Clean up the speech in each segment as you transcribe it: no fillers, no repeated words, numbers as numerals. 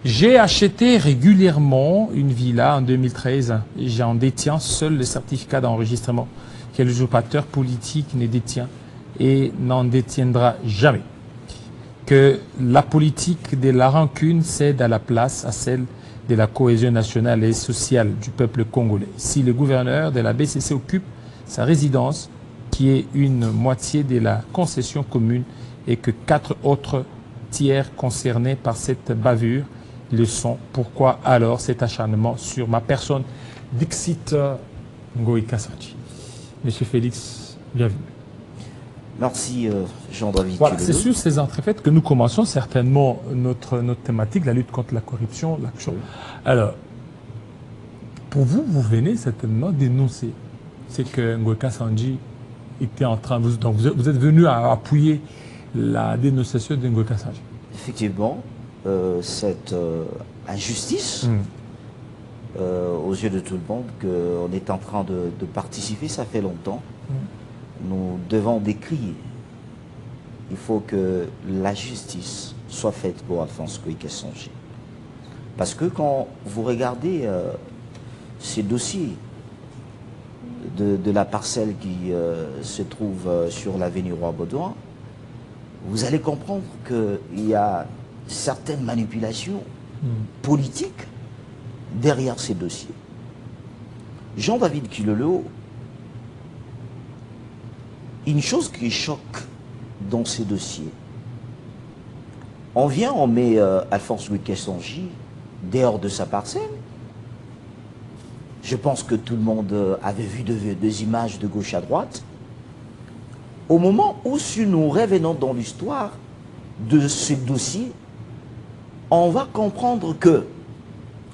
J'ai acheté régulièrement une villa en 2013. J'en détiens seul le certificat d'enregistrement que l'usurpateur politique ne détient et n'en détiendra jamais. Que la politique de la rancune cède à la place à celle de la cohésion nationale et sociale du peuple congolais. Si le gouverneur de la BCC occupe sa résidence, qui est une moitié de la concession commune, et que 4 autres tiers concernés par cette bavure le sont, pourquoi alors cet acharnement sur ma personne? Dixit Ngoï Kassaji. Monsieur Félix, bienvenue. Merci Jean-David. Voilà, c'est sur ces entrefaites que nous commençons certainement notre thématique, la lutte contre la corruption, l'action. Alors, pour vous, vous venez certainement dénoncer ce que Ngoï Kassaji était en train de... Donc vous êtes venu à appuyer la dénonciation de Ngoï Kassaji. Effectivement, cette injustice, aux yeux de tout le monde, qu'on est en train de participer, ça fait longtemps. Nous devons décrire. Il faut que la justice soit faite pour Alphonse Ngoï Kassaji. Parce que quand vous regardez ces dossiers de la parcelle qui se trouve sur l'avenue Roi-Baudouin, vous allez comprendre qu'il y a certaines manipulations politiques derrière ces dossiers. Jean-David Kilolo, une chose qui choque dans ces dossiers, on vient, on met Alphonse Ngoï Kassaji dehors de sa parcelle. Je pense que tout le monde avait vu des images de gauche à droite. Au moment où si nous revenons dans l'histoire de ce dossier, on va comprendre que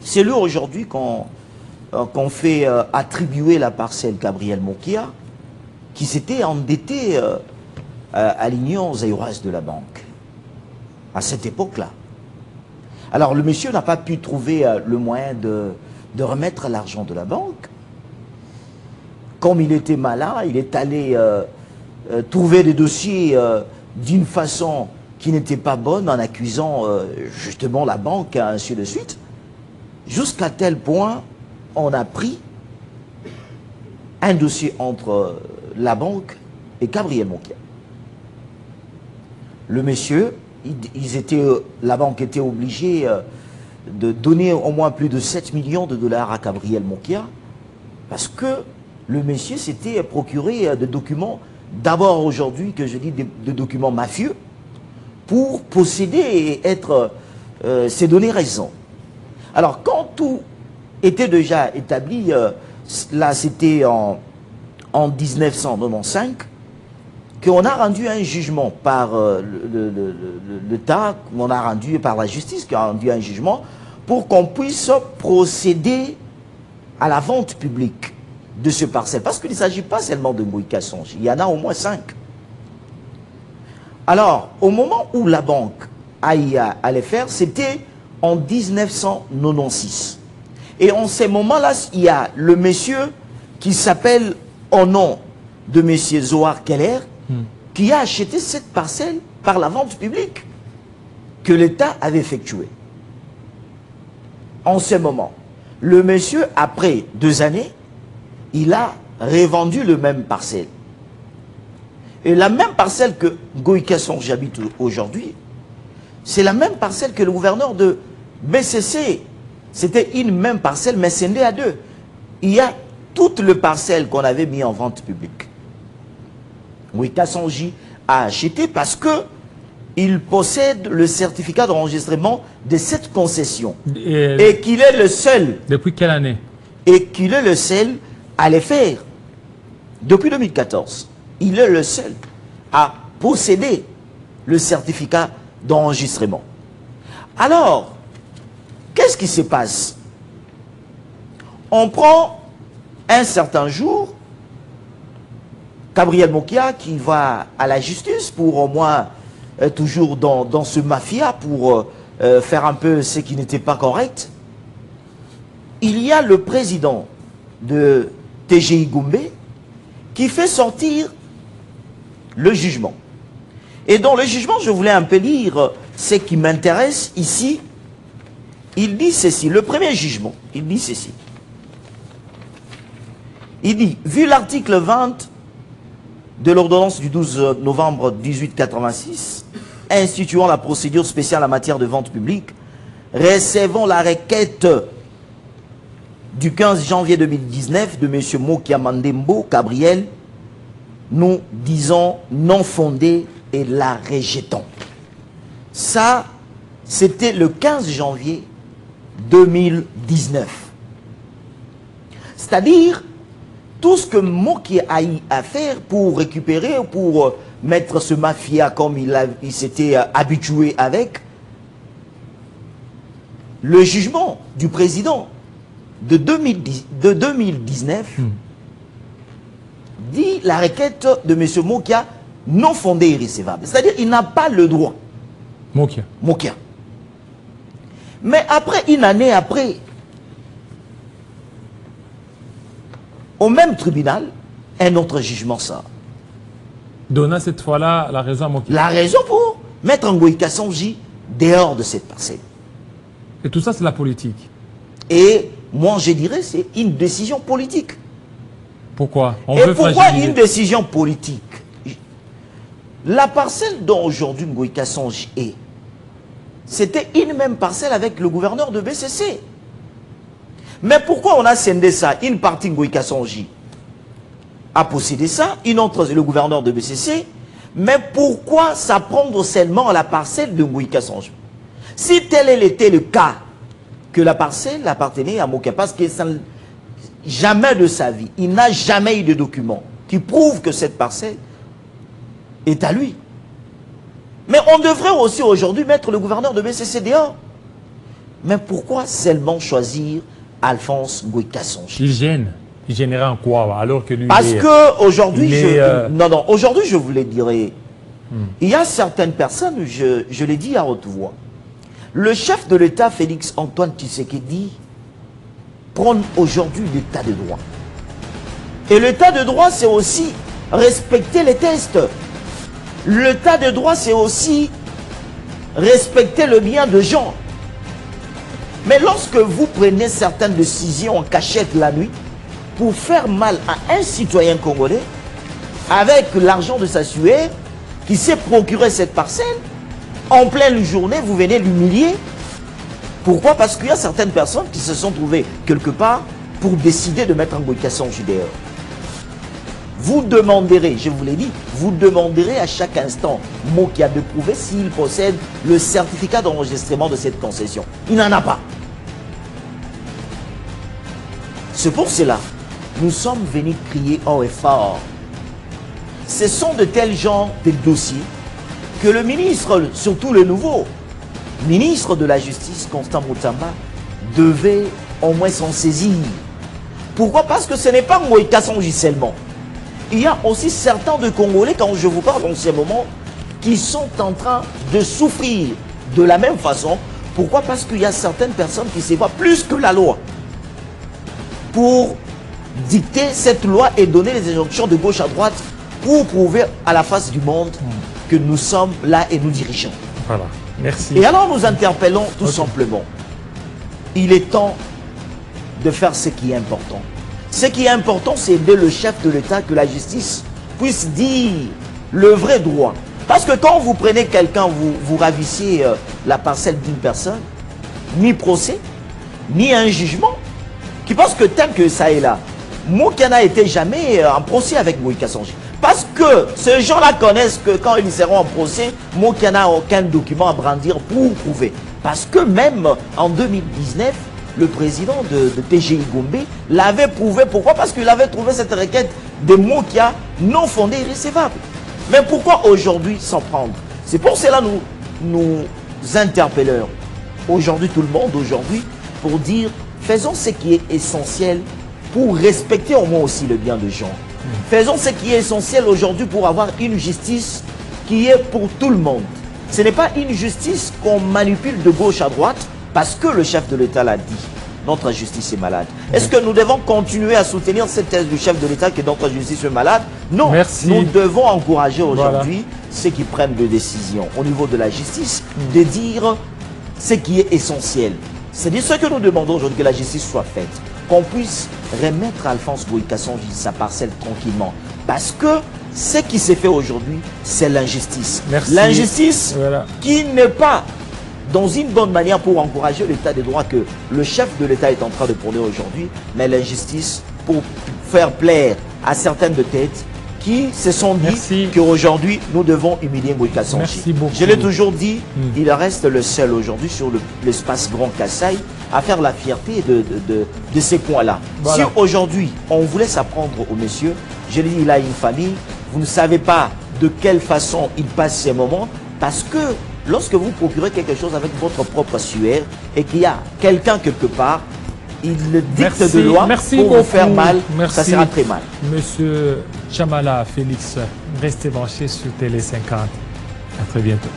c'est lui aujourd'hui qu'on fait attribuer la parcelle Gabriel Mokia, qui s'était endetté à l'Union zaïroise de la banque, à cette époque-là. Alors le monsieur n'a pas pu trouver le moyen de remettre l'argent de la banque. Comme il était malin, il est allé trouver des dossiers d'une façon qui n'était pas bonne, en accusant justement la banque, ainsi de suite, jusqu'à tel point on a pris un dossier entre la banque et Gabriel Mokia. Le monsieur, la banque était obligée de donner au moins plus de 7 millions de dollars à Gabriel Mokia, parce que le monsieur s'était procuré des documents, d'abord aujourd'hui que je dis des documents mafieux, pour posséder et être, s'est donné raison. Alors quand tout était déjà établi, là c'était en 1995, qu'on a rendu un jugement par l'État, qu'on a rendu par la justice, qui a rendu un jugement pour qu'on puisse procéder à la vente publique de ce parcelle. Parce qu'il ne s'agit pas seulement de Ngoï Kassaji, il y en a au moins 5. Alors, au moment où la banque allait faire, c'était en 1996. Et en ces moments-là, il y a le monsieur qui s'appelle, au nom de monsieur Zohar Keller, qui a acheté cette parcelle par la vente publique que l'État avait effectuée. En ce moment, le monsieur, après 2 années, il a revendu le même parcelle. Et la même parcelle que Ngoï Kassaji habite aujourd'hui, c'est la même parcelle que le gouverneur de BCC. C'était une même parcelle, mais scindée à 2. Il y a toutes les parcelles qu'on avait mis en vente publique. Ngoï Kassaji a acheté parce que il possède le certificat d'enregistrement de cette concession. Et qu'il est le seul. Depuis quelle année? Et qu'il est le seul à les faire. Depuis 2014. Il est le seul à posséder le certificat d'enregistrement. Alors, qu'est-ce qui se passe? On prend un certain jour Gabriel Mokia qui va à la justice pour au moins toujours dans ce mafia pour faire un peu ce qui n'était pas correct. Il y a le président de TGI Goumbé qui fait sortir le jugement. Et dans le jugement, je voulais un peu lire ce qui m'intéresse ici. il dit ceci, le premier jugement, il dit ceci. Il dit, vu l'article 20 de l'ordonnance du 12 novembre 1886, instituant la procédure spéciale en matière de vente publique, recevant la requête du 15 janvier 2019 de M. Mokia Mandembo Gabriel, nous disons non fondée et la rejetons. Ça, c'était le 15 janvier 2019. C'est-à-dire, tout ce que Mokia a eu à faire pour récupérer, pour mettre ce mafia comme il s'était habitué avec, le jugement du président de 2019 dit la requête de M. Mokia non fondée et irrécevable. C'est-à-dire qu'il n'a pas le droit. Mokia. Mais après, une année après, au même tribunal, un autre jugement sort. Donnant cette fois-là la raison à Mokia. La raison pour mettre Ngoï Kassonji dehors de cette parcelle. Et tout ça, c'est la politique. Et moi, je dirais, c'est une décision politique. Pourquoi? Et pourquoi une décision politique? La parcelle dont aujourd'hui Ngoï Kassonji est, c'était une même parcelle avec le gouverneur de BCC. Mais pourquoi on a scindé ça? Une partie Ngoï Kassonji a possédé ça, une autre, le gouverneur de BCC. Mais pourquoi ça prendre seulement la parcelle de Ngoï Kassonji? Si tel était le cas, que la parcelle appartenait à Mokia, parce que ça, jamais de sa vie, il n'a jamais eu de document qui prouve que cette parcelle est à lui. Mais on devrait aussi aujourd'hui mettre le gouverneur de BCC dehors. Mais pourquoi seulement choisir Alphonse Ngoï Kassonji? Il gêne. Il gênerait en quoi alors que lui? Parce que aujourd'hui, aujourd'hui je vous le dirais, il y a certaines personnes, je l'ai dit à haute voix, le chef de l'État, Félix Antoine Tshisekedi, prône aujourd'hui l'état de droit. Et l'état de droit, c'est aussi respecter les tests. L'état de droit, c'est aussi respecter le bien de gens. Mais lorsque vous prenez certaines décisions en cachette la nuit, pour faire mal à un citoyen congolais, avec l'argent de sa sueur, qui s'est procuré cette parcelle, en pleine journée, vous venez l'humilier. Pourquoi? Parce qu'il y a certaines personnes qui se sont trouvées quelque part pour décider de mettre Ngoï Kassonji dehors. Vous demanderez, je vous l'ai dit, vous demanderez à chaque instant Mokia de prouver s'il possède le certificat d'enregistrement de cette concession. Il n'en a pas. C'est pour cela nous sommes venus crier haut et fort. Ce sont de tels genres de dossiers que le ministre, surtout le nouveau ministre de la Justice, Constant Mutamba, devait au moins s'en saisir. Pourquoi? Parce que ce n'est pas Ngoï Kassonji seulement. Il y a aussi certains de Congolais, quand je vous parle en ce moment, qui sont en train de souffrir de la même façon. Pourquoi? Parce qu'il y a certaines personnes qui se voient plus que la loi pour dicter cette loi et donner les injonctions de gauche à droite pour prouver à la face du monde que nous sommes là et nous dirigeons. Voilà, merci. Et alors nous interpellons tout simplement. Il est temps de faire ce qui est important. Ce qui est important, c'est aider le chef de l'État, que la justice puisse dire le vrai droit. Parce que quand vous prenez quelqu'un, vous ravissez la parcelle d'une personne, ni procès, ni un jugement, qui pense que tant que ça est là, Mokia n'a été jamais en procès avec Ngoï Kassonji. Parce que ces gens-là connaissent que quand ils seront en procès, Mokia n'a aucun document à brandir pour prouver. Parce que même en 2019, le président de TGI Gombe l'avait prouvé. Pourquoi? Parce qu'il avait trouvé cette requête de Mokia non fondée et irrécevable. Mais pourquoi aujourd'hui s'en prendre? C'est pour cela que nous interpellons aujourd'hui tout le monde, aujourd'hui, pour dire faisons ce qui est essentiel pour respecter au moins aussi le bien des gens. Faisons ce qui est essentiel aujourd'hui pour avoir une justice qui est pour tout le monde. Ce n'est pas une justice qu'on manipule de gauche à droite parce que le chef de l'État l'a dit. Notre justice est malade. Est-ce que nous devons continuer à soutenir cette thèse du chef de l'État que notre justice est malade? Non. Merci. Nous devons encourager aujourd'hui ceux qui prennent des décisions au niveau de la justice de dire ce qui est essentiel. C'est-à-dire ce que nous demandons aujourd'hui, que la justice soit faite, qu'on puisse remettre à Alphonse Boïka sa parcelle tranquillement. Parce que ce qui s'est fait aujourd'hui, c'est l'injustice. L'injustice qui n'est pas dans une bonne manière pour encourager l'état de droit que le chef de l'État est en train de prôner aujourd'hui, mais l'injustice pour faire plaire à certaines de têtes qui se sont dit qu'aujourd'hui, nous devons humilier Boïka Sanchi. Je l'ai toujours dit, il reste le seul aujourd'hui sur l'espace Grand Kassai à faire la fierté de ces points-là. Voilà. Si aujourd'hui, on voulait s'apprendre au monsieur, je l'ai dit, il a une famille, vous ne savez pas de quelle façon il passe ces moments, parce que lorsque vous procurez quelque chose avec votre propre suaire et qu'il y a quelqu'un quelque part, il le dicte de loi pour vous faire mal, ça sera très mal. Monsieur Chamala Félix, restez branché sur Télé 50. À très bientôt.